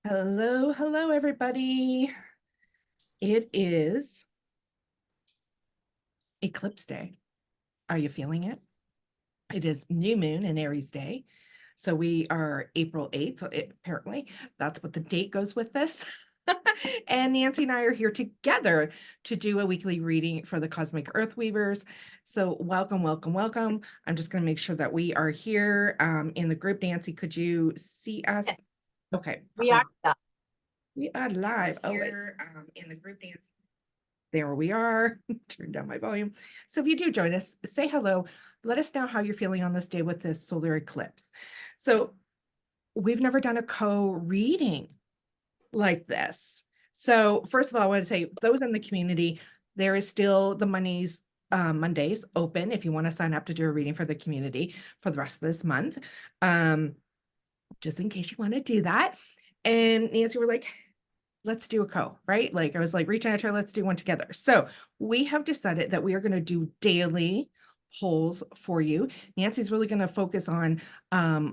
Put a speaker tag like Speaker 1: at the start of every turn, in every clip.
Speaker 1: Hello, hello, everybody. It is Eclipse Day. Are you feeling it? It is new moon and Aries Day. So we are April 8th. Apparently, that's what the date goes with this. And Nancy and I are here together to do a weekly reading for the Cosmic Earth Weavers. So welcome, welcome, welcome. I'm just going to make sure that we are here in the group. Nancy, could you see us?
Speaker 2: Yes,
Speaker 1: Okay.
Speaker 2: we are done.
Speaker 1: We are live. Oh, we're in the group dance. There we are. Turn down my volume. So if you do join us, say hello. Let us know how you're feeling on this day with this solar eclipse. So we've never done a co-reading like this. So first of all, I want to say those in the community, there is still the Mondays open if you want to sign up to do a reading for the community for the rest of this month. Just in case you want to do that. And Nancy, we're like, let's do a right? Like I was like reaching out to her, let's do one together. So we have decided that we are going to do daily polls for you. Nancy's really going to focus on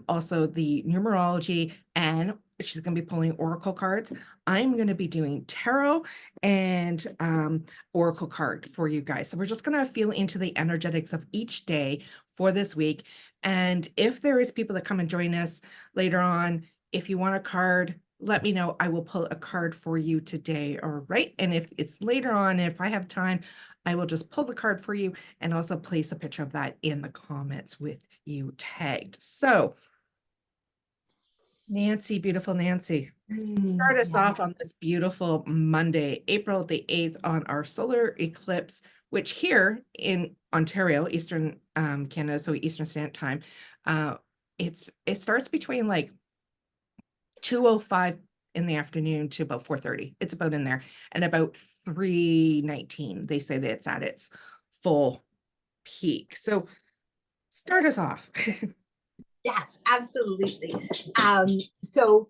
Speaker 1: also the numerology, and she's going to be pulling oracle cards. I'm going to be doing tarot and oracle card for you guys. So we're just going to feel into the energetics of each day for this week. And if there is people that come and join us later on, if you want a card, let me know. I will pull a card for you today. All right. And if it's later on, if I have time, I will just pull the card for you and also place a picture of that in the comments with you tagged. So, Nancy, beautiful Nancy, start us
Speaker 2: Yeah.
Speaker 1: off on this beautiful Monday, April the 8th, on our solar eclipse, which here in Ontario, Eastern Canada, so Eastern Standard Time, it starts between like 2:05 in the afternoon to about 4:30. It's about in there. And about 3:19, they say that it's at its full peak. So start us off.
Speaker 2: Yes, absolutely. Um, so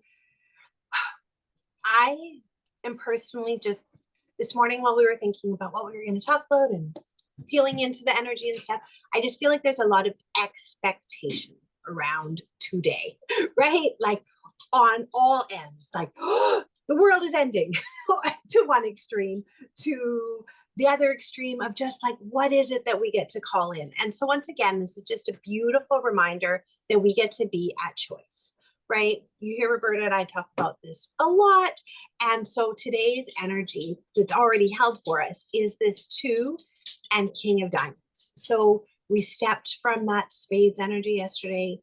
Speaker 2: I am personally just this morning while we were thinking about what we were going to talk about and feeling into the energy and stuff, I just feel like there's a lot of expectation around today, right? Like on all ends, like oh, the world is ending to one extreme, to the other extreme of just like, what is it that we get to call in? And so, once again, this is just a beautiful reminder that we get to be at choice, right? You hear Roberta and I talk about this a lot. And so, today's energy that's already held for us is this 2 and King of Diamonds. So, we stepped from that spades energy yesterday,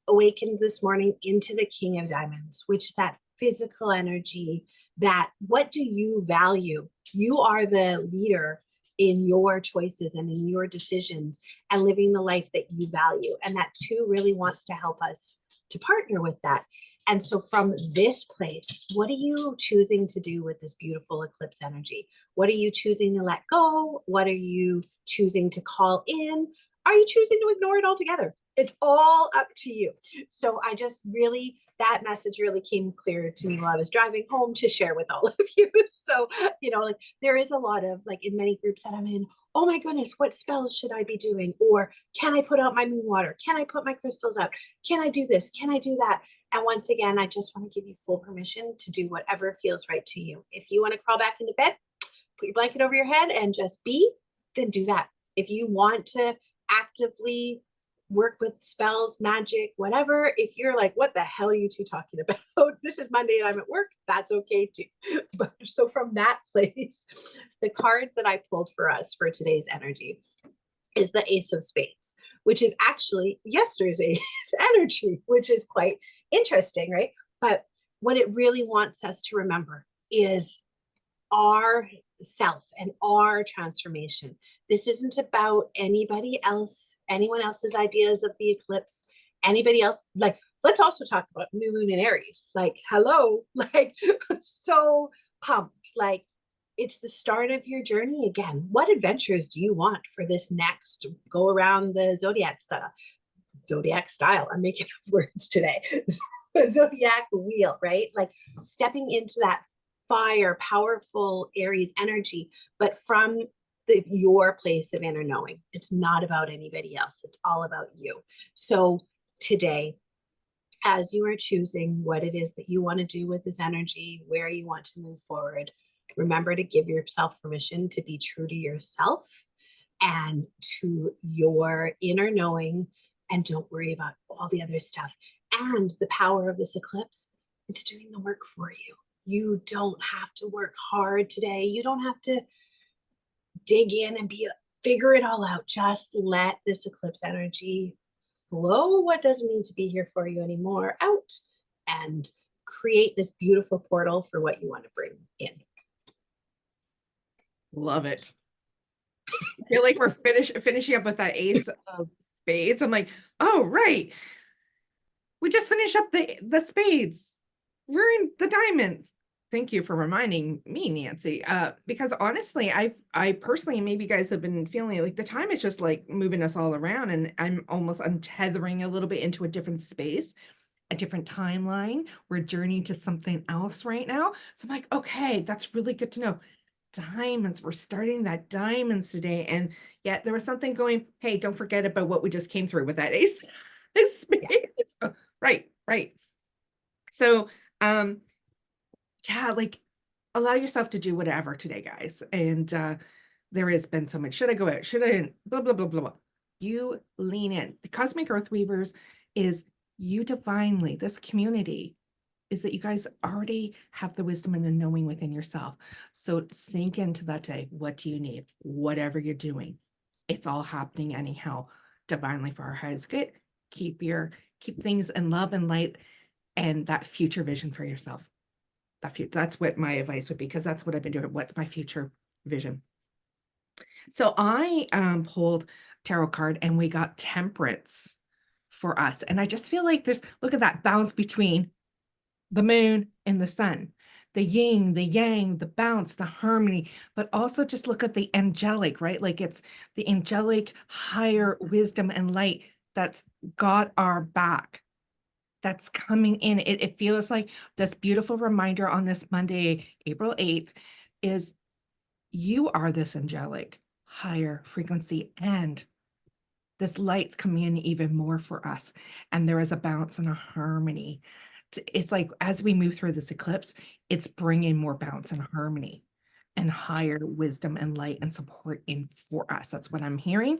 Speaker 2: awakened this morning into the King of Diamonds, which is that physical energy, that what do you value? You are the leader in your choices and in your decisions and living the life that you value. And that 2 really wants to help us to partner with that. And so, from this place, what are you choosing to do with this beautiful eclipse energy? What are you choosing to let go? What are you choosing to call in? Are you choosing to ignore it altogether? It's all up to you. So I just really, that message really came clear to me while I was driving home to share with all of you. So, like there is a lot of like in many groups that I'm in, oh my goodness, what spells should I be doing? Or can I put out my moon water? Can I put my crystals out? Can I do this? Can I do that? And once again, I just want to give you full permission to do whatever feels right to you. If you want to crawl back into bed, put your blanket over your head and just be, then do that. If you want to actively work with spells, magic, whatever, if you're like, what the hell are you two talking about? This is Monday and I'm at work, that's okay too. But so from that place, the card that I pulled for us for today's energy is the Ace of Spades, which is actually yesterday's energy, which is quite interesting, right? But what it really wants us to remember is our self and our transformation. This isn't about anybody else, anyone else's ideas of the eclipse, anybody else. Like, let's also talk about new moon in Aries. Like, hello, like, so pumped. Like, it's the start of your journey again. What adventures do you want for this next go around the zodiac style? Zodiac style. I'm making up words today. Zodiac wheel, right? Like stepping into that fire, powerful Aries energy, but from your place of inner knowing. It's not about anybody else. It's all about you. So today, as you are choosing what it is that you want to do with this energy, where you want to move forward, remember to give yourself permission to be true to yourself and to your inner knowing, and don't worry about all the other stuff. And the power of this eclipse, it's doing the work for you. You don't have to work hard today. You don't have to dig in and figure it all out. Just let this eclipse energy flow what doesn't need to be here for you anymore out, and create this beautiful portal for what you want to bring in.
Speaker 1: Love it. I feel like we're finishing up with that ace of spades. I'm like, oh, right. We just finished up the spades. We're in the diamonds. Thank you for reminding me, Nancy. Because honestly, I personally, maybe you guys have been feeling like the time is just like moving us all around, and I'm almost untethering a little bit into a different space, a different timeline. We're journeying to something else right now. So I'm like, okay, that's really good to know. Diamonds, we're starting that diamonds today. And yet there was something going, hey, don't forget about what we just came through with that ace. Spades. Oh, right. So, yeah, like allow yourself to do whatever today, guys. And there has been so much. Should I go out? Should I? Blah, blah, blah, blah, blah. You lean in. The Cosmic Earth Weavers is you divinely, this community is that you guys already have the wisdom and the knowing within yourself. So sink into that day. What do you need? Whatever you're doing, it's all happening anyhow, divinely for our highest good. Keep things in love and light, and that future vision for yourself. That's what my advice would be, because that's what I've been doing. What's my future vision? So I pulled tarot card, and we got Temperance for us. And I just feel like look at that bounce between the moon and the sun, the yin, the yang, the bounce, the harmony, but also just look at the angelic, right? Like it's the angelic higher wisdom and light that's got our back, that's coming in. It feels like this beautiful reminder on this Monday, April 8th, is you are this angelic higher frequency, and this light's coming in even more for us. And there is a bounce and a harmony. It's like as we move through this eclipse, it's bringing more bounce and harmony and higher wisdom and light and support in for us. That's what I'm hearing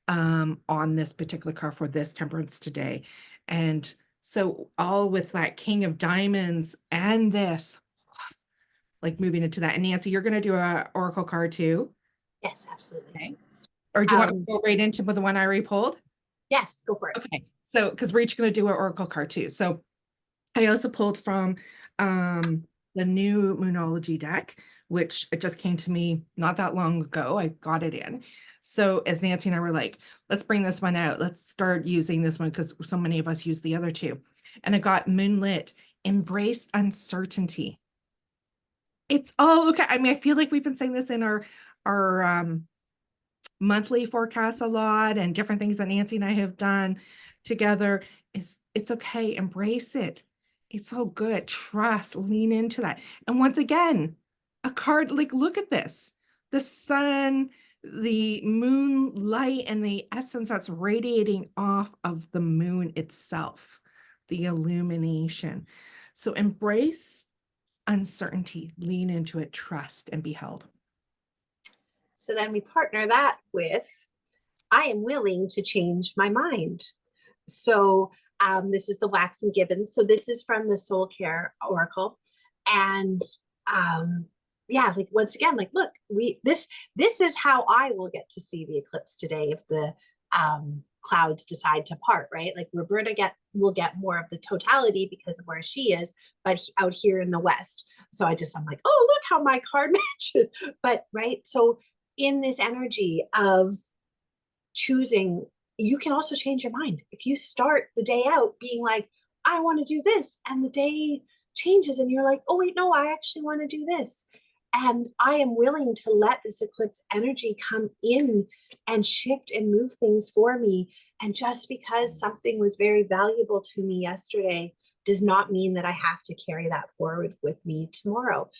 Speaker 1: on this particular card for this Temperance today. And so all with that King of Diamonds and this, like moving into that. And Nancy, you're going to do a Oracle card too?
Speaker 2: Yes, absolutely.
Speaker 1: Okay. Or do you want to go right into the one I already pulled?
Speaker 2: Yes, go for it.
Speaker 1: Okay. So, because we're each going to do an Oracle card too. So I also pulled from the new Moonology deck, which it just came to me not that long ago. I got it in. So as Nancy and I were like, let's bring this one out. Let's start using this one because so many of us use the other two. And I got Moonlit, Embrace Uncertainty. It's all okay. I mean, I feel like we've been saying this in our monthly forecasts a lot, and different things that Nancy and I have done together. It's okay. Embrace it. It's all good. Trust, lean into that. And once again, a card, like, look at this. The sun, the moonlight, and the essence that's radiating off of the moon itself, the illumination. So embrace uncertainty, lean into it, trust, and be held.
Speaker 2: So then we partner that with, I am willing to change my mind. So this is the Wax and Gibbons. So this is from the Soul Care Oracle. And yeah, like once again, like, look, this is how I will get to see the eclipse today if the clouds decide to part, right? Like Roberta will get more of the totality because of where she is, but out here in the West. So I'm like, oh, look how my card matches. But right, so in this energy of choosing, you can also change your mind. If you start the day out being like, I want to do this, and the day changes and you're like, oh wait, no, I actually want to do this. And I am willing to let this eclipse energy come in and shift and move things for me. And just because something was very valuable to me yesterday does not mean that I have to carry that forward with me tomorrow.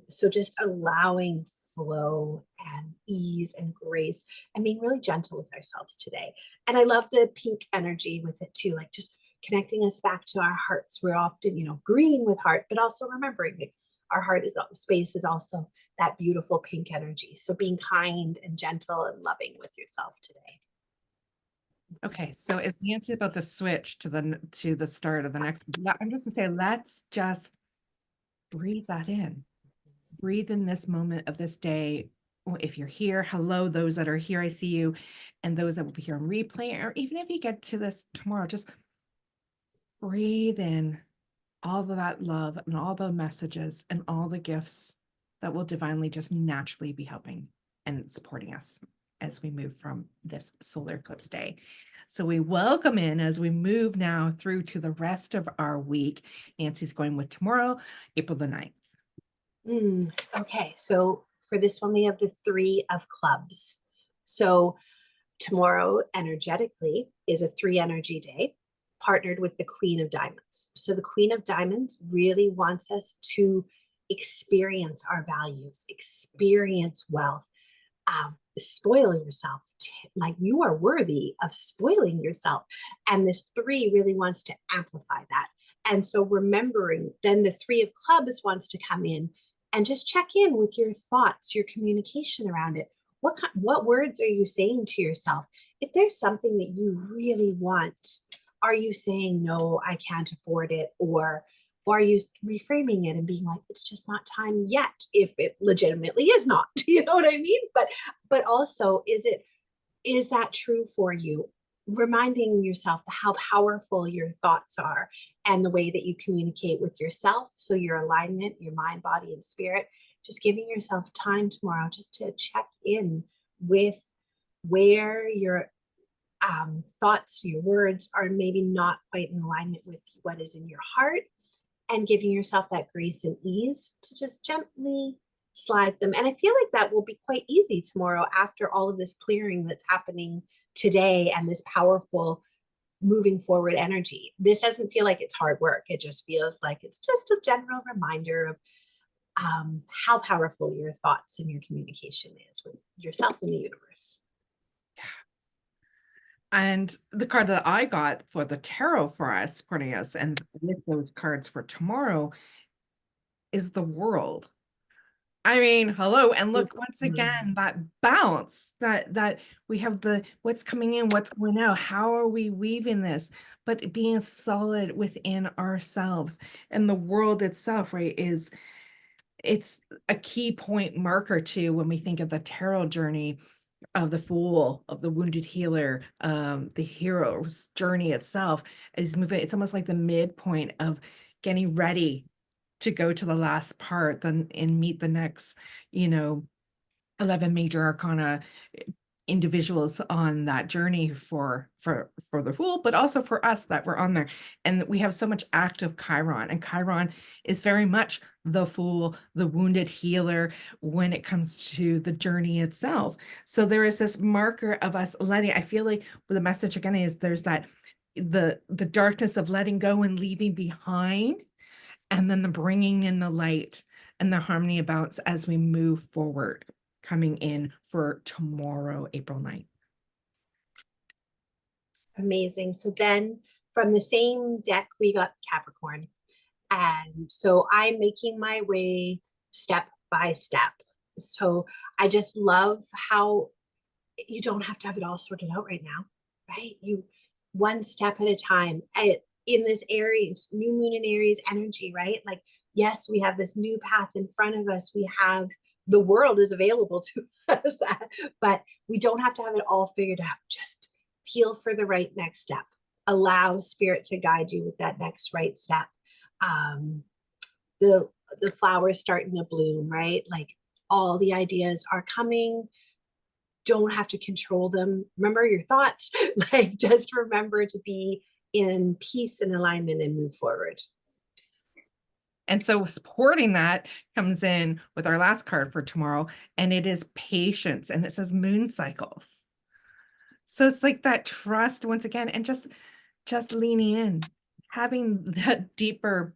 Speaker 2: So just allowing flow and ease and grace and being really gentle with ourselves today. And I love the pink energy with it too. Like just connecting us back to our hearts. We're often, green with heart, but also remembering that our heart space is also that beautiful pink energy. So being kind and gentle and loving with yourself today.
Speaker 1: Okay, so is Nancy about to switch to the start of the next? I'm just gonna say, let's just breathe that in. Breathe in this moment of this day. If you're here, hello, those that are here, I see you. And those that will be here on replay, or even if you get to this tomorrow, just breathe in all of that love and all the messages and all the gifts that will divinely just naturally be helping and supporting us as we move from this solar eclipse day. So we welcome in as we move now through to the rest of our week. Nancy's going with tomorrow, April the 9th.
Speaker 2: Okay, so for this one, we have the 3 of clubs. So tomorrow, energetically, is a 3 energy day, partnered with the Queen of Diamonds. So the Queen of Diamonds really wants us to experience our values, experience wealth, spoil yourself. Like, you are worthy of spoiling yourself. And this 3 really wants to amplify that. And so remembering, then the 3 of clubs wants to come in and just check in with your thoughts, your communication around it. What words are you saying to yourself? If there's something that you really want, are you saying, no, I can't afford it? Or are you reframing it and being like, it's just not time yet, if it legitimately is not? You know what I mean? But also, is that true for you? Reminding yourself how powerful your thoughts are and the way that you communicate with yourself. So your alignment, your mind, body, and spirit, just giving yourself time tomorrow just to check in with where your thoughts, your words are maybe not quite in alignment with what is in your heart, and giving yourself that grace and ease to just gently slide them. And I feel like that will be quite easy tomorrow after all of this clearing that's happening today and this powerful moving forward energy. This doesn't feel like it's hard work. It just feels like it's just a general reminder of how powerful your thoughts and your communication is with yourself and the universe.
Speaker 1: And the card that I got for the tarot for us, supporting us, and with those cards for tomorrow is the World. I mean, hello, and look, once again, that bounce that we have, the what's coming in, what's going out, how are we weaving this, but being solid within ourselves. And the world itself, right, it's a key point marker too when we think of the tarot journey of the Fool, of the wounded healer, the hero's journey itself is moving. It's almost like the midpoint of getting ready to go to the last part, then and meet the next, 11 major arcana individuals on that journey for the Fool, but also for us that we're on there. And we have so much active Chiron, and Chiron is very much the Fool, the wounded healer when it comes to the journey itself. So there is this marker of us letting, I feel like the message again is there's that the darkness of letting go and leaving behind, and then the bringing in the light and the harmony about as we move forward, coming in for tomorrow, April 9th.
Speaker 2: Amazing. So then from the same deck, we got Capricorn. And so I'm making my way step by step. So I just love how you don't have to have it all sorted out right now, right? You one step at a time. In this Aries, new moon in Aries energy, right? Like, yes, we have this new path in front of us. We have the world is available to us, but we don't have to have it all figured out. Just feel for the right next step. Allow spirit to guide you with that next right step. The flowers starting to bloom, right? Like, all the ideas are coming. Don't have to control them. Remember your thoughts. Like, just remember to be in peace and alignment and move forward.
Speaker 1: And so supporting that comes in with our last card for tomorrow, and it is patience, and it says moon cycles. So it's like that trust once again, and just leaning in, having that deeper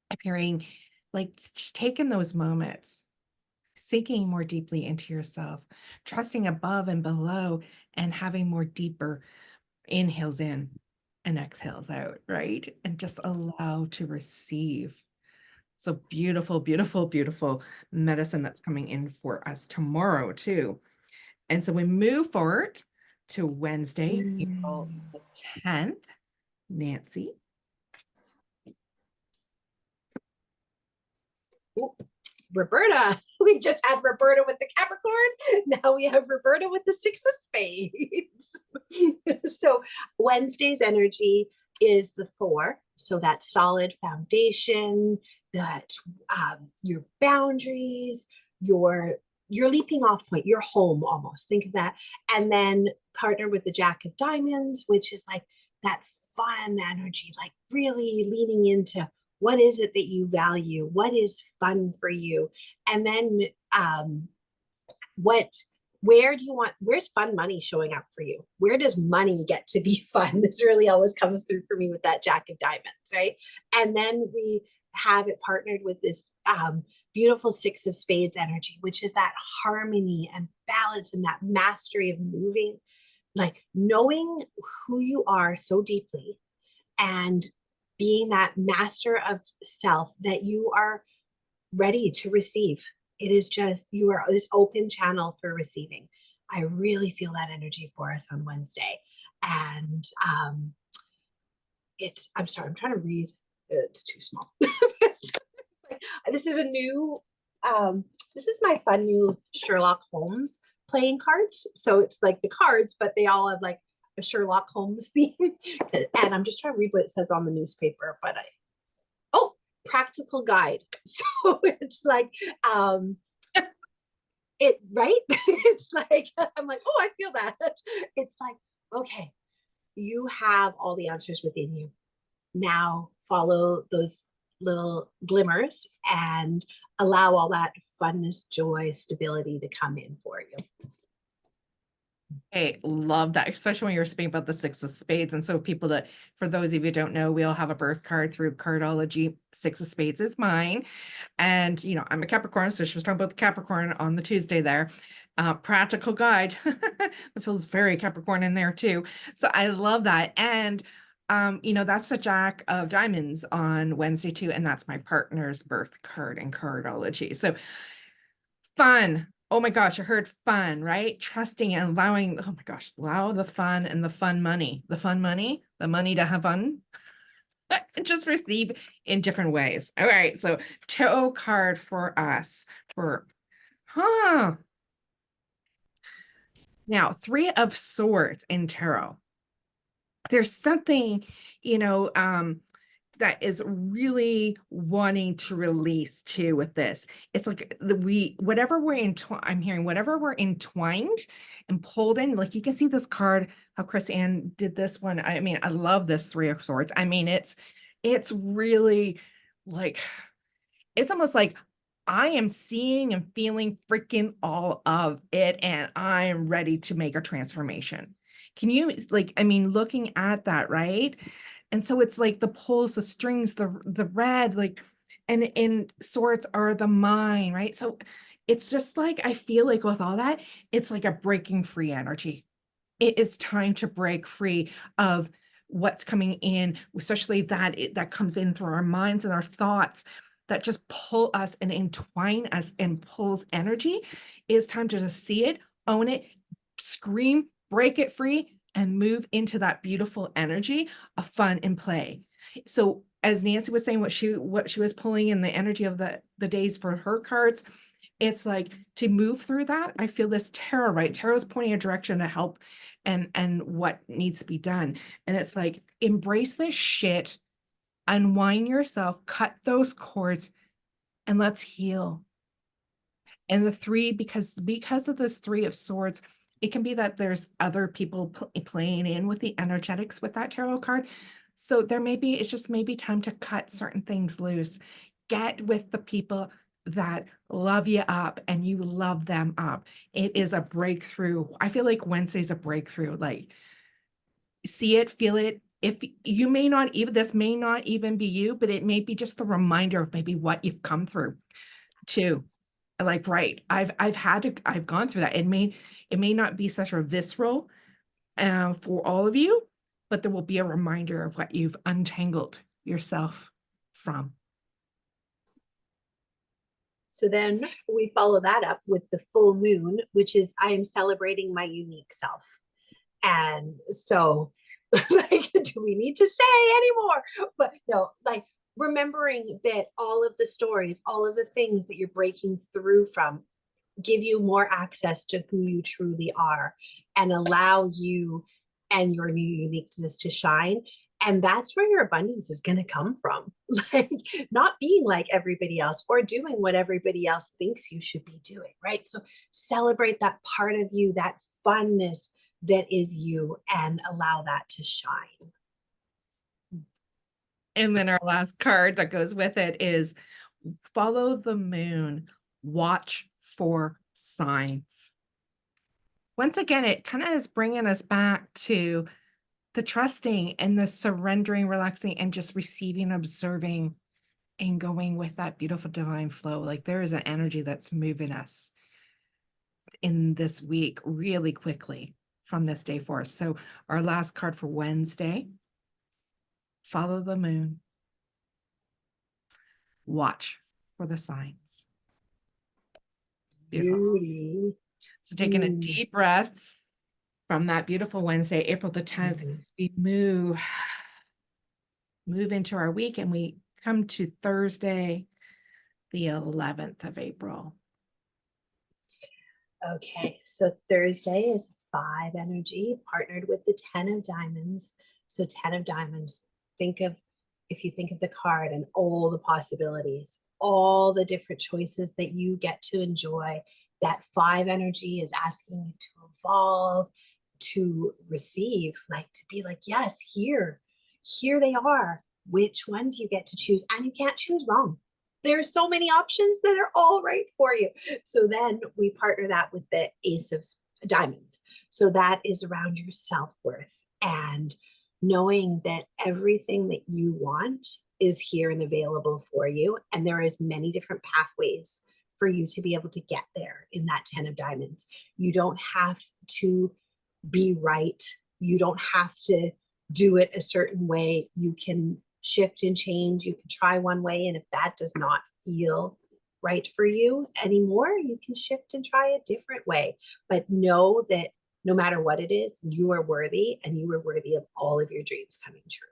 Speaker 1: appearing, like just taking those moments, sinking more deeply into yourself, trusting above and below, and having more deeper inhales in and exhales out, right? And just allow to receive. So beautiful, beautiful, beautiful medicine that's coming in for us tomorrow too. And so we move forward to Wednesday, April the 10th. Nancy.
Speaker 2: Ooh, Roberta. We just had Roberta with the Capricorn. Now we have Roberta with the Six of Spades. So Wednesday's energy is the 4. So that solid foundation, that your boundaries, your leaping off point, your home almost. Think of that. And then partner with the Jack of Diamonds, which is like that fun energy, like really leaning into what is it that you value, what is fun for you, and then what where do you want, where's fun money showing up for you, where does money get to be fun? This really always comes through for me with that Jack of Diamonds, right? And then we have it partnered with this beautiful Six of Spades energy, which is that harmony and balance and that mastery of moving, like knowing who you are so deeply and being that master of self that you are ready to receive. It is just, you are this open channel for receiving. I really feel that energy for us on Wednesday. And I'm sorry, I'm trying to read. It's too small. This is a new, this is my fun new Sherlock Holmes playing cards. So it's like the cards, but they all have like a Sherlock Holmes theme. And I'm just trying to read what it says on the newspaper, but practical guide. So it's like, it, right? It's like, I'm like, oh, I feel that. It's like, okay, you have all the answers within you. Now follow those little glimmers and allow all that funness, joy, stability to come in for you.
Speaker 1: Hey, love that, especially when you're speaking about the Six of Spades. And so people that, for those of you who don't know, we all have a birth card through cardology. Six of Spades is mine. And, you know, I'm a Capricorn, so she was talking about the Capricorn on the Tuesday there. Practical guide. It feels very Capricorn in there too. So I love that. And, you know, that's the Jack of Diamonds on Wednesday too. And that's my partner's birth card in cardology. So fun. Oh my gosh, I heard fun, right? Trusting and allowing, oh my gosh, allow the fun and the fun money, the money to have fun. Just receive in different ways. All right, so tarot card for us for, now 3 of Swords in tarot. There's something, you know, that is really wanting to release too with this. It's like whatever we're entwined, I'm hearing whatever we're entwined and pulled in, like you can see this card, how Chris Ann did this one. I mean, I love this 3 of Swords. I mean, it's really like, it's almost like I am seeing and feeling freaking all of it, and I'm ready to make a transformation. Can you, like, I mean, looking at that, right? And so it's like the pulls, the strings, the red, like, and in Swords are the mind, right? So it's just like, I feel like with all that, it's like a breaking free energy. It is time to break free of what's coming in, especially that comes in through our minds and our thoughts that just pull us and entwine us and pulls energy. It's time to just see it, own it, scream, break it free, and move into that beautiful energy of fun and play. So as Nancy was saying, what she was pulling in the energy of the days for her cards, it's like to move through that. I feel this tarot, right? Tarot's pointing a direction to help and what needs to be done. And it's like, embrace this shit, unwind yourself, cut those cords, and let's heal. And the 3, because of this 3 of Swords, it can be that there's other people playing in with the energetics with that tarot card. So it's just maybe time to cut certain things loose. Get with the people that love you up and you love them up. It is a breakthrough. I feel like Wednesday's a breakthrough. Like, see it, feel it. If you may not even, this may not even be you, but it may be just the reminder of maybe what you've come through too. Like, right, I've gone through that. It may not be such a visceral for all of you, but there will be a reminder of what you've untangled yourself from.
Speaker 2: So then we follow that up with the full moon, which is I am celebrating my unique self. And so, like, do we need to say anymore? But no, like remembering that all of the stories, all of the things that you're breaking through from give you more access to who you truly are and allow you and your new uniqueness to shine. And that's where your abundance is going to come from. Like not being like everybody else or doing what everybody else thinks you should be doing, right? So celebrate that part of you, that funness that is you, and allow that to shine.
Speaker 1: And then our last card that goes with it is follow the moon, watch for signs. Once again, it kind of is bringing us back to the trusting and the surrendering, relaxing, and just receiving, observing, and going with that beautiful divine flow. Like there is an energy that's moving us in this week really quickly from this day forth. So our last card for Wednesday, follow the moon, watch for the signs. Beautiful.
Speaker 2: Beauty.
Speaker 1: So taking a deep breath from that beautiful Wednesday, April the 10th, as we move into our week and we come to Thursday, the 11th of April.
Speaker 2: Okay, so Thursday is 5 energy partnered with the 10 of diamonds. So 10 of diamonds, if you think of the card and all the possibilities, all the different choices that you get to enjoy, that 5 energy is asking you to evolve, to receive, like to be like, yes, here they are. Which one do you get to choose? And you can't choose wrong. There's so many options that are all right for you. So then we partner that with the Ace of Diamonds. So that is around your self-worth and knowing that everything that you want is here and available for you. And there is many different pathways for you to be able to get there in that 10 of diamonds. You don't have to be right. You don't have to do it a certain way. You can shift and change. You can try one way. And if that does not feel right for you anymore, you can shift and try a different way. But know that no matter what it is, you are worthy and you are worthy of all of your dreams coming true.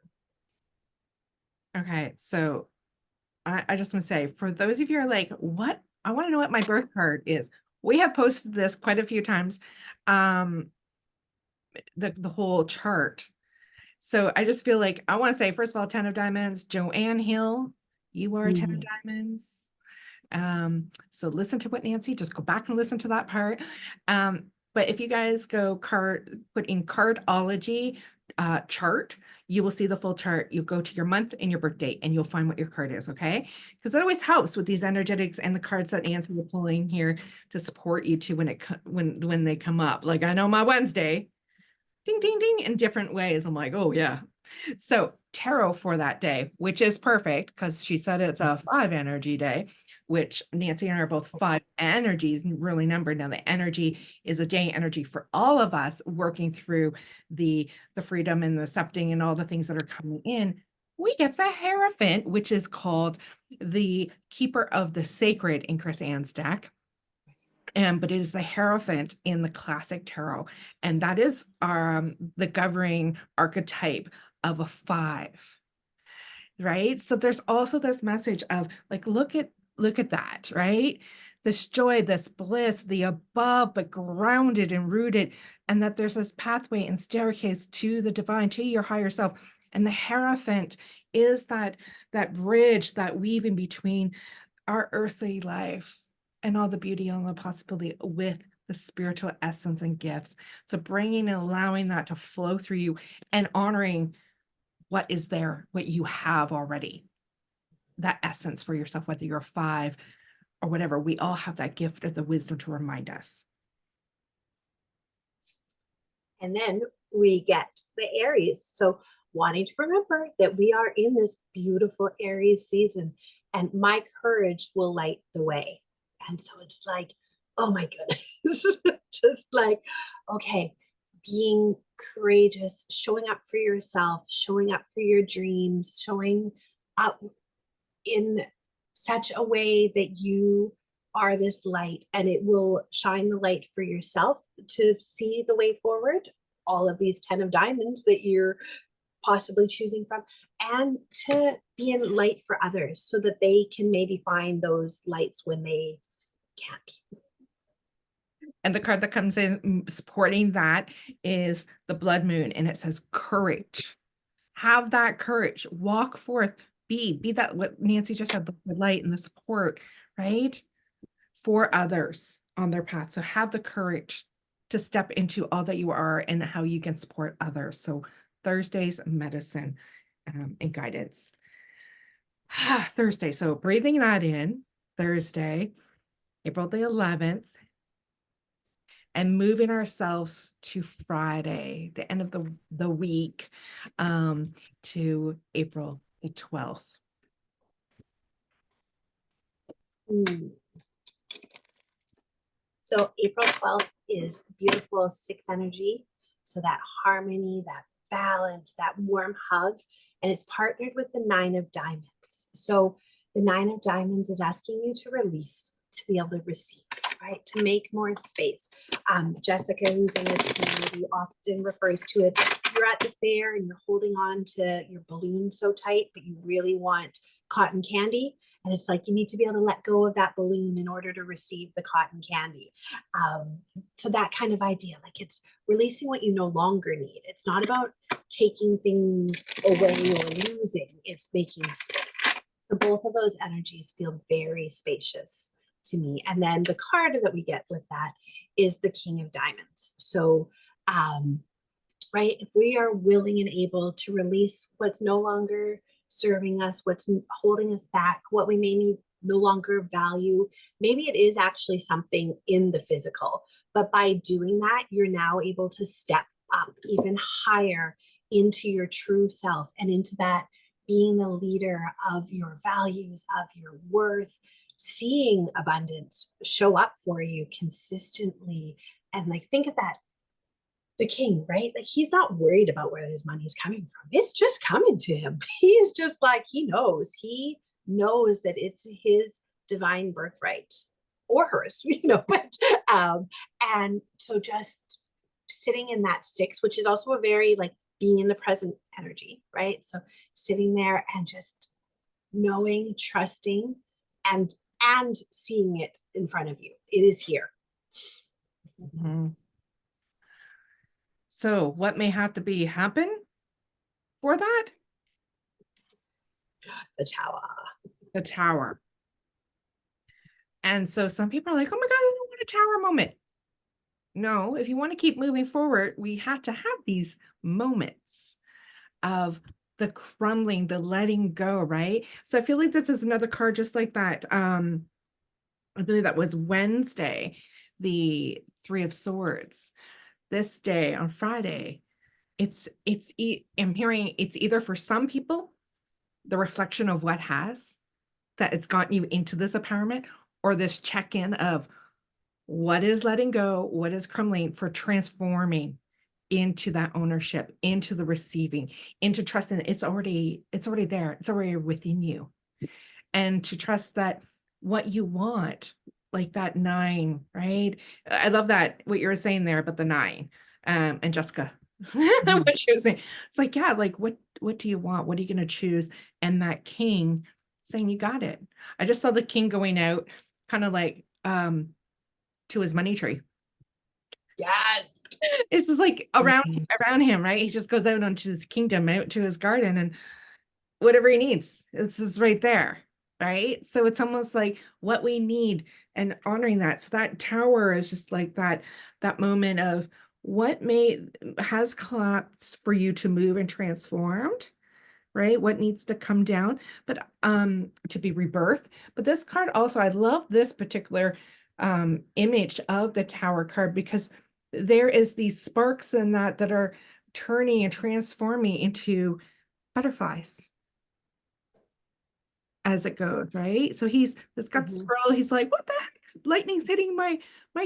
Speaker 1: Okay, so I just want to say, for those of you who are like, what? I want to know what my birth card is. We have posted this quite a few times, the whole chart. So I just feel like I want to say, first of all, 10 of diamonds, Joanne Hill, you are a 10 of diamonds. So listen to what Nancy, just go back and listen to that part. But if you guys put in cardology chart, you will see the full chart. You go to your month and your birth date and you'll find what your card is, okay? Because it always helps with these energetics and the cards that Nancy will pulling here to support you to when they come up. Like I know my Wednesday, ding, ding, ding, in different ways. I'm like, oh yeah. So tarot for that day, which is perfect because she said it's a 5 energy day, which Nancy and I are both 5 energies really numbered. Now the energy is a day energy for all of us working through the freedom and the accepting and all the things that are coming in. We get the Hierophant, which is called the keeper of the sacred in Chris Ann's deck. But it is the Hierophant in the classic tarot. And that is the governing archetype of a 5. Right. So there's also this message of like, look at that, right? This joy, this bliss, the above, but grounded and rooted, and that there's this pathway and staircase to the divine, to your higher self. And the Hierophant is that bridge, that weaving between our earthly life and all the beauty and the possibility with the spiritual essence and gifts. So bringing and allowing that to flow through you and honoring what is there, what you have already, that essence for yourself, whether you're 5 or whatever. We all have that gift of the wisdom to remind us.
Speaker 2: And then we get the Aries. So wanting to remember that we are in this beautiful Aries season and my courage will light the way. And so it's like, oh my goodness, just like, okay, being courageous, showing up for yourself, showing up for your dreams, showing up in such a way that you are this light, and it will shine the light for yourself to see the way forward, all of these 10 of diamonds that you're possibly choosing from, and to be in light for others so that they can maybe find those lights when they can't.
Speaker 1: And the card that comes in supporting that is the blood moon, and it says courage. Have that courage, walk forth, be that, what Nancy just said, the light and the support, right? For others on their path. So have the courage to step into all that you are and how you can support others. So Thursday's medicine and guidance. Thursday. So breathing that in, Thursday, April the 11th, and moving ourselves to Friday, the end of the week, to April the 12th.
Speaker 2: So April 12th is beautiful 6 energy. So that harmony, that balance, that warm hug, and it's partnered with the 9 of diamonds. So the 9 of diamonds is asking you to release, to be able to receive, right? To make more space. Jessica, who's in this community, often refers to it. You're at the fair and you're holding on to your balloon so tight, but you really want cotton candy. And it's like you need to be able to let go of that balloon in order to receive the cotton candy. So that kind of idea, like it's releasing what you no longer need. It's not about taking things away or losing, it's making space. So both of those energies feel very spacious to me. And then the card that we get with that is the King of Diamonds. So, right, if we are willing and able to release what's no longer serving us, what's holding us back, what we may no longer value, maybe it is actually something in the physical. But by doing that, you're now able to step up even higher into your true self and into that being the leader of your values, of your worth, seeing abundance show up for you consistently. And like, think of that, the king, right? Like he's not worried about where his money is coming from. It's just coming to him. He is just like, he knows that it's his divine birthright, or hers, but and so just sitting in that 6, which is also a very like being in the present energy, right? So sitting there and just knowing, trusting, and seeing it in front of you. It is here.
Speaker 1: Mm-hmm. So what may have to happen for that?
Speaker 2: The Tower.
Speaker 1: The Tower. And so some people are like, oh my God, I don't want a Tower moment. No, if you want to keep moving forward, we have to have these moments of the crumbling, the letting go, right? So I feel like this is another card just like that. I believe that was Wednesday, the 3 of Swords. This day on Friday, I'm hearing it's either for some people, the reflection of what has, that it's gotten you into this empowerment, or this check-in of what is letting go, what is crumbling, for transforming into that ownership, into the receiving, into trusting it's already there, it's already within you. And to trust that what you want, like that 9, right? I love that, what you were saying there about the 9, and Jessica, what she was saying. It's like, yeah, like what do you want? What are you going to choose? And that king saying, you got it. I just saw the king going out kind of like to his money tree.
Speaker 2: Yes.
Speaker 1: It's just like around him, right? He just goes out onto his kingdom, out to his garden, and whatever he needs, this is right there, right? So it's almost like what we need and honoring that. So that Tower is just like that moment of what has collapsed for you to move and transformed, right? What needs to come down, but to be rebirthed. But this card also, I love this particular image of the Tower card, because there is these sparks in that are turning and transforming into butterflies as it goes, right? So he's got the scroll, he's like, what the heck lightning's hitting my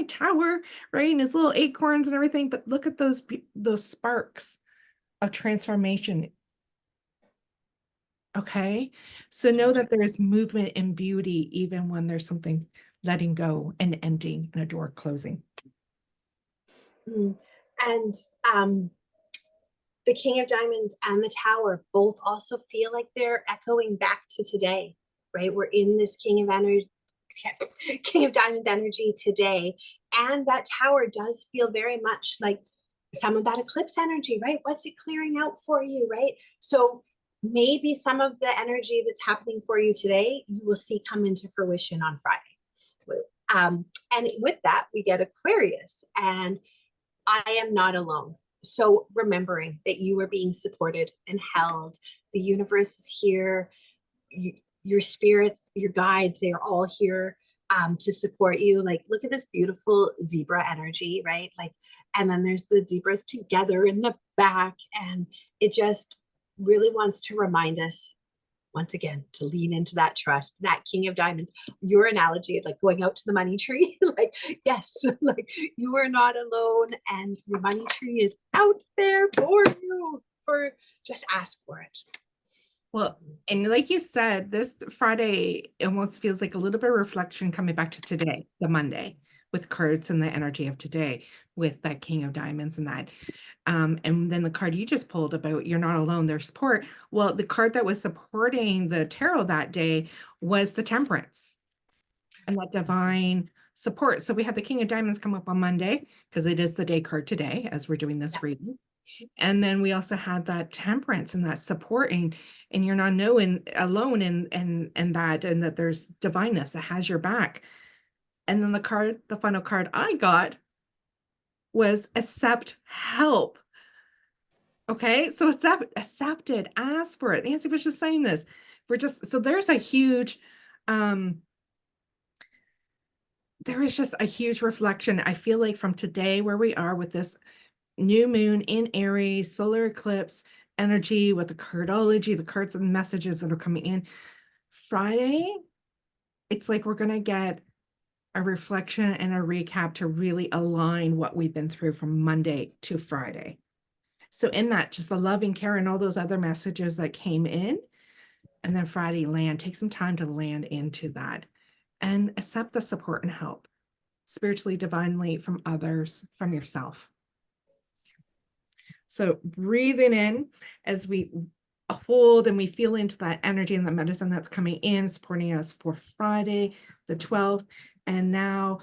Speaker 1: tower, right? And his little acorns and everything. But look at those sparks of transformation. Okay. So know that there is movement and beauty even when there's something letting go and ending and a door closing.
Speaker 2: And the King of Diamonds and the Tower both also feel like they're echoing back to today, right? We're in this King of Energy, King of Diamonds energy today. And that Tower does feel very much like some of that eclipse energy, right? What's it clearing out for you, right? So maybe some of the energy that's happening for you today, you will see come into fruition on Friday. And with that, we get Aquarius, and I am not alone. So remembering that you are being supported and held, the universe is here, your spirits, your guides, they are all here to support you. Like, look at this beautiful zebra energy, right? Like, and then there's the zebras together in the back, and it just really wants to remind us once again to lean into that trust. That King of Diamonds, your analogy of like going out to the money tree, like, yes, like you are not alone, and your money tree is out there for you. For just ask for it.
Speaker 1: Well, and like you said, this Friday almost feels like a little bit of reflection coming back to today, the Monday, with cards and the energy of today, with that King of Diamonds and that. And then the card you just pulled about you're not alone, there's support. Well, the card that was supporting the tarot that day was the Temperance and that divine support. So we had the King of Diamonds come up on Monday because it is the day card today as we're doing this reading. And then we also had that Temperance and that supporting, and you're not knowing alone and that there's divineness that has your back. And then the final card I got was accept help. Okay, so accepted, ask for it. Nancy was just saying this. So there's a huge, there is just a huge reflection. I feel like from today where we are with this new moon in Aries, solar eclipse energy with the cardology, the cards and messages that are coming in. Friday, it's like we're going to get a reflection and a recap to really align what we've been through from Monday to Friday. So in that, just the loving care and all those other messages that came in, and then Friday take some time to land into that and accept the support and help spiritually, divinely, from others, from yourself. So breathing in as we hold and we feel into that energy and the medicine that's coming in, supporting us for Friday, the 12th. And now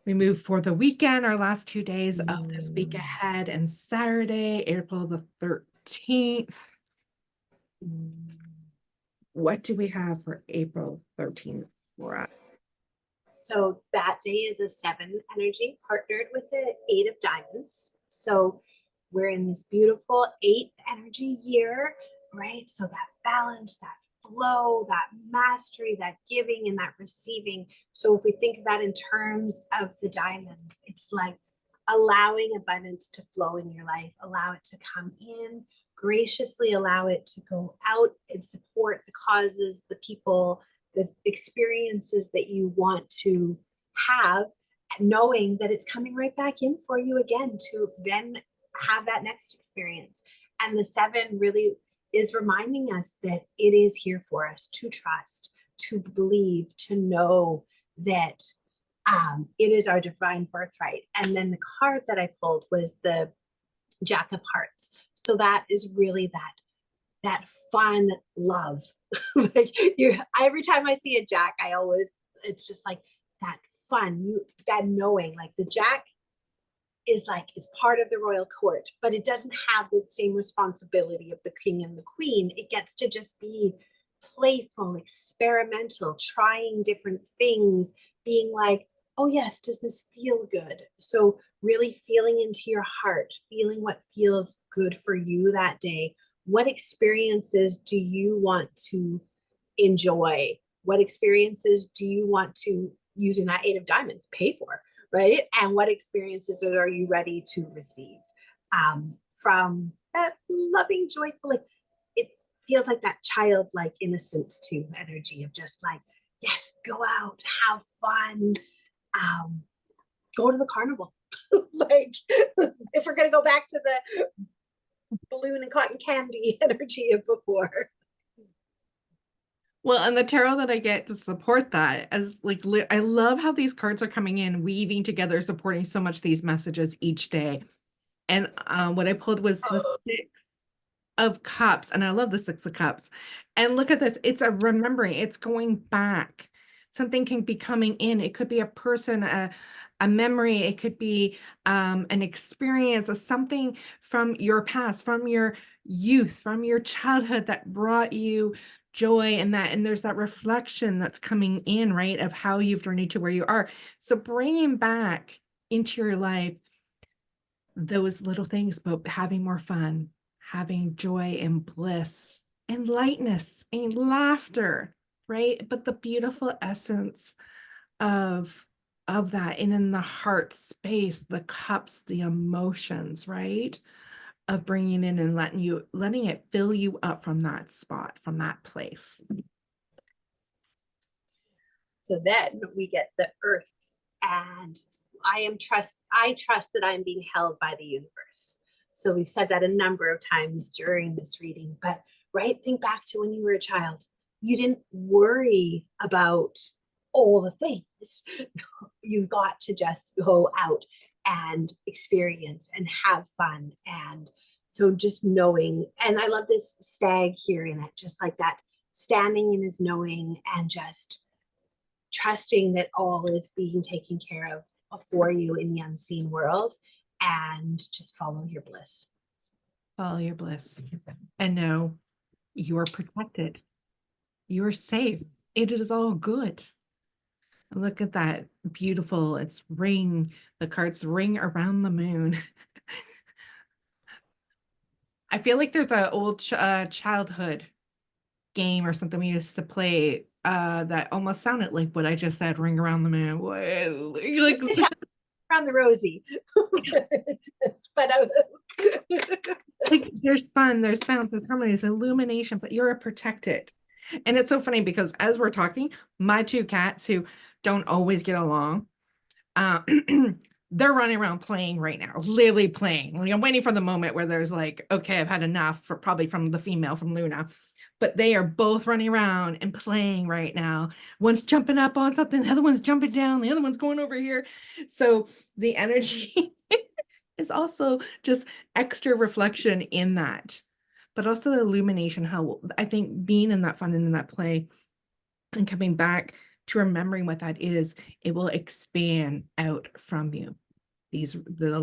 Speaker 1: we move for the weekend, our last 2 days of this week ahead, and Saturday, April the 13th. What do we have for April 13th?
Speaker 2: So that day is a 7 energy partnered with the 8 of Diamonds. So we're in this beautiful 8th energy year, right? So that balance, that flow, that mastery, that giving and that receiving. So if we think of that in terms of the diamonds, it's like allowing abundance to flow in your life, allow it to come in, graciously allow it to go out and support the causes, the people, the experiences that you want to have, knowing that it's coming right back in for you again to then have that next experience. And the 7 really is reminding us that it is here for us to trust, to believe, to know that it is our divine birthright. And then the card that I pulled was the Jack of Hearts. So that is really that fun love. Like every time I see a Jack, it's just like that fun, that knowing, like the Jack is like, it's part of the royal court, but it doesn't have the same responsibility of the king and the queen. It gets to just be playful, experimental, trying different things, being like, oh yes, does this feel good? So really feeling into your heart, feeling what feels good for you that day. What experiences do you want to enjoy? What experiences do you want to, using that 8 of Diamonds, pay for, right? And what experiences are you ready to receive from that loving, joyful, like it feels like that childlike innocence too, energy of just like yes, go out, have fun, go to the carnival. Like, if we're gonna go back to the balloon and cotton candy energy of before.
Speaker 1: Well, and the tarot that I get to support that as like I love how these cards are coming in, weaving together, supporting so much these messages each day. And what I pulled was the Six of Cups, and I love the Six of Cups. And look at this, it's a remembering, it's going back. Something can be coming in. It could be a person, a memory, it could be an experience, or something from your past, from your youth, from your childhood that brought you joy, and that, and there's that reflection that's coming in, right, of how you've journeyed to where you are. So bringing back into your life those little things, but having more fun, having joy and bliss and lightness and laughter, right? But the beautiful essence of that, and in the heart space, the cups, the emotions, right? Of bringing in and letting it fill you up from that spot, from that place.
Speaker 2: So then we get the earth, and I trust that I'm being held by the universe. So we've said that a number of times during this reading, but right, think back to when you were a child. You didn't worry about all the things. You got to just go out and experience and have fun. And so just knowing, and I love this stag here in it, just like that, standing in his knowing and just trusting that all is being taken care of for you in the unseen world, and just follow your bliss.
Speaker 1: Follow your bliss and know you are protected. You are safe. It is all good. Look at that beautiful, it's ring, the cards ring around the moon. I feel like there's an old childhood game or something we used to play that almost sounded like what I just said, ring around the moon. Like
Speaker 2: Around the rosy. But
Speaker 1: like there's fun, there's bounce, there's harmony, there's illumination, but you're protected. And it's so funny because as we're talking, my two cats who don't always get along, they're running around playing right now, literally playing. I'm waiting for the moment where there's like, okay, I've had enough, for probably from the female, from Luna. But they are both running around and playing right now. One's jumping up on something, the other one's jumping down, the other one's going over here. So the energy is also just extra reflection in that, but also the illumination, how I think being in that fun and in that play and coming back to remembering what that is, it will expand out from you. The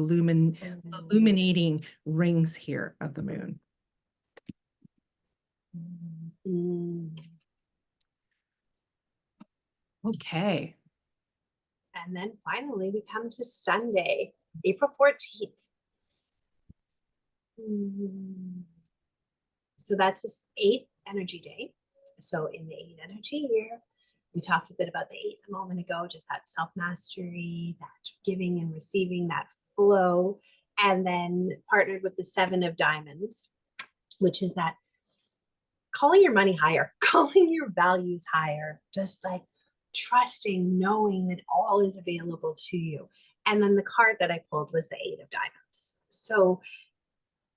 Speaker 1: illuminating rings here of the moon. Okay.
Speaker 2: And then finally we come to Sunday, April 14th. So that's this 8th energy day. So in the 8 energy year, we talked a bit about the 8 a moment ago, just that self-mastery, that giving and receiving, that flow, and then partnered with the 7 of diamonds, which is that calling your money higher, calling your values higher, just like trusting, knowing that all is available to you. And then the card that I pulled was the 8 of diamonds. So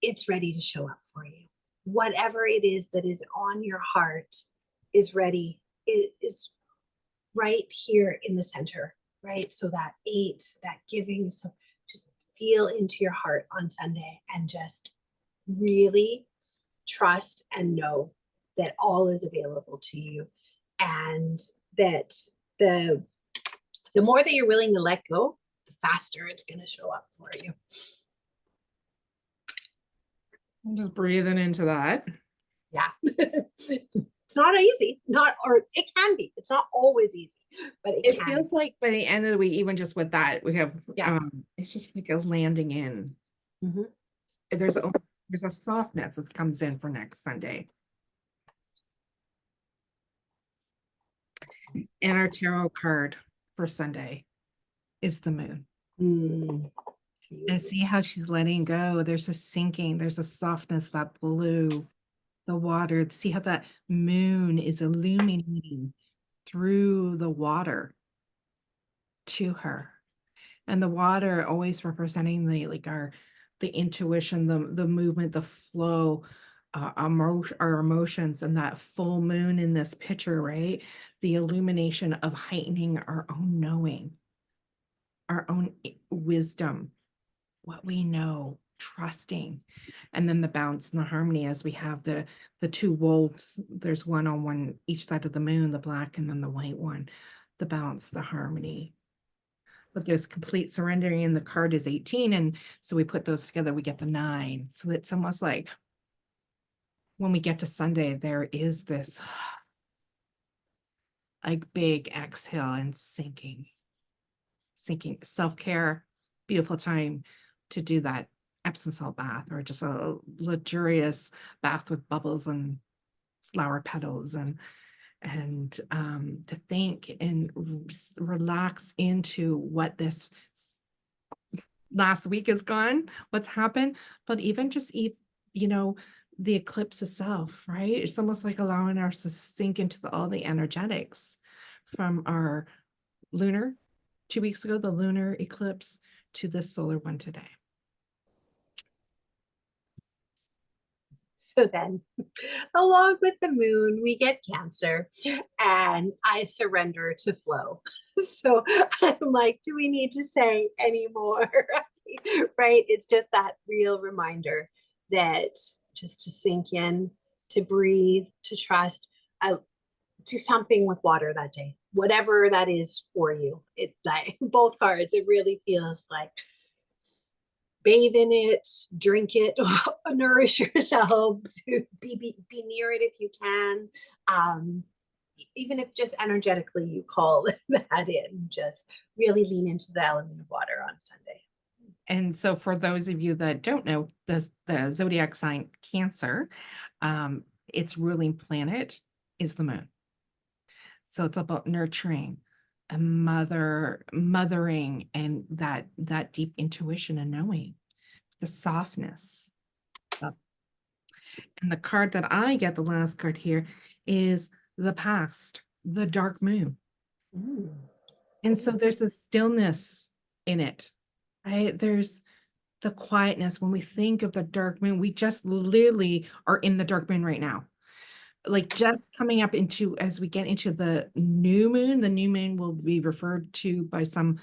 Speaker 2: it's ready to show up for you. Whatever it is that is on your heart is ready. It is right here in the center, right? So that 8, that giving. So just feel into your heart on Sunday and just really trust and know that all is available to you, and that the more that you're willing to let go, the faster it's going to show up for you.
Speaker 1: I'm just breathing into that.
Speaker 2: Yeah. It's not easy, or it can be. It's not always easy, but it
Speaker 1: feels like by the end of the week, even just with that, we have, it's just like a landing in.
Speaker 2: Mm-hmm.
Speaker 1: There's a softness that comes in for next Sunday. And our tarot card for Sunday is the moon. And see how she's letting go. There's a sinking, there's a softness, that blue, the water. See how that moon is illuminating through the water to her. And the water always representing the intuition, the movement, the flow, our emotions, and that full moon in this picture, right? The illumination of heightening our own knowing, our own wisdom, what we know, trusting. And then the balance and the harmony as we have the two wolves. There's one on one each side of the moon, the black and then the white one, the balance, the harmony. But there's complete surrendering, and the card is 18. And so we put those together, we get the 9. So it's almost like when we get to Sunday, there is this like big exhale and sinking, self-care, beautiful time to do that Epsom salt bath, or just a luxurious bath with bubbles and flower petals, and to think and relax into what this last week is gone, what's happened, but even just the eclipse itself, right? It's almost like allowing us to sink into all the energetics from our lunar 2 weeks ago, the lunar eclipse, to this solar one today.
Speaker 2: So then, along with the moon, we get Cancer, and I surrender to flow. So I'm like, do we need to say any more? Right? It's just that real reminder that just to sink in, to breathe, to trust, do something with water that day, whatever that is for you. It like both cards, it really feels like bathe in it, drink it, nourish yourself, to be near it if you can. Even if just energetically you call that in, just really lean into the element of water on Sunday.
Speaker 1: And so for those of you that don't know, the zodiac sign Cancer, its ruling planet is the moon. So it's about nurturing, a mothering, and that deep intuition and knowing, the softness. And the card that I get, the last card here, is the past, the dark moon.
Speaker 2: Ooh.
Speaker 1: And so there's a stillness in it, right? There's the quietness. When we think of the dark moon, we just literally are in the dark moon right now. Like just coming up into, as we get into the new moon will be referred to by some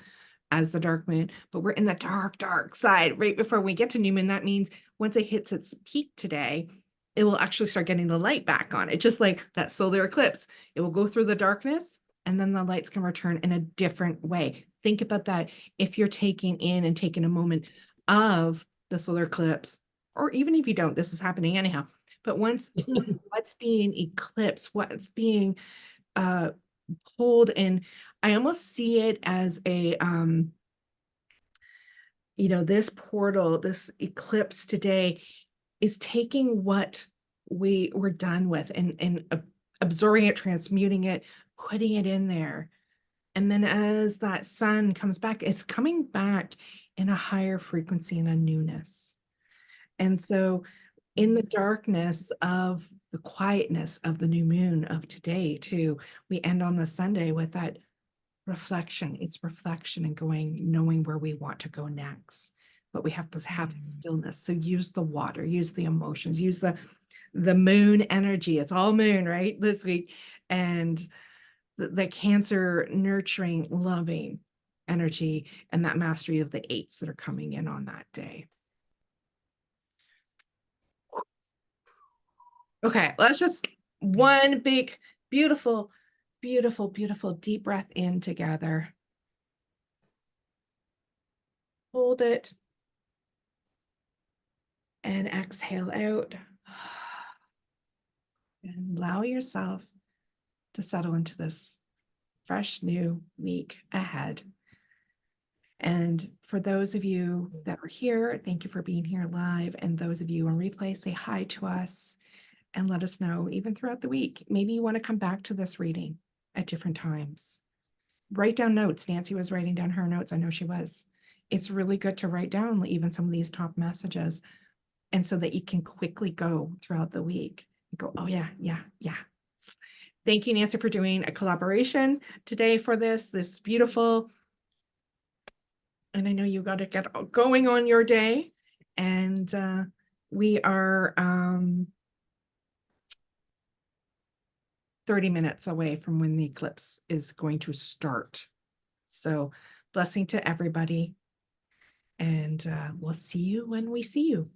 Speaker 1: as the dark moon, but we're in the dark side right before we get to new moon. That means once it hits its peak today, it will actually start getting the light back on it, just like that solar eclipse. It will go through the darkness and then the lights can return in a different way. Think about that if you're taking in and taking a moment of the solar eclipse, or even if you don't, this is happening anyhow. But once what's being eclipsed, what's being pulled in, I almost see it as a this portal, this eclipse today is taking what we were done with and absorbing it, transmuting it, putting it in there. And then as that sun comes back, it's coming back in a higher frequency and a newness. And so in the darkness of the quietness of the new moon of today too, we end on the Sunday with that reflection. It's reflection and knowing where we want to go next. But we have to have stillness. So use the water, use the emotions, use the moon energy. It's all moon, right? This week. And the Cancer nurturing, loving energy, and that mastery of the 8s that are coming in on that day. Okay, let's just one big, beautiful, beautiful, beautiful deep breath in together. Hold it. And exhale out. And allow yourself to settle into this fresh new week ahead. And for those of you that are here, thank you for being here live. And those of you on replay, say hi to us and let us know even throughout the week. Maybe you want to come back to this reading at different times. Write down notes. Nancy was writing down her notes. I know she was. It's really good to write down even some of these top messages, and so that you can quickly go throughout the week and go, oh yeah. Thank you, Nancy, for doing a collaboration today for this. This is beautiful. And I know you got to get going on your day. And we are 30 minutes away from when the eclipse is going to start. So blessing to everybody. And we'll see you when we see you.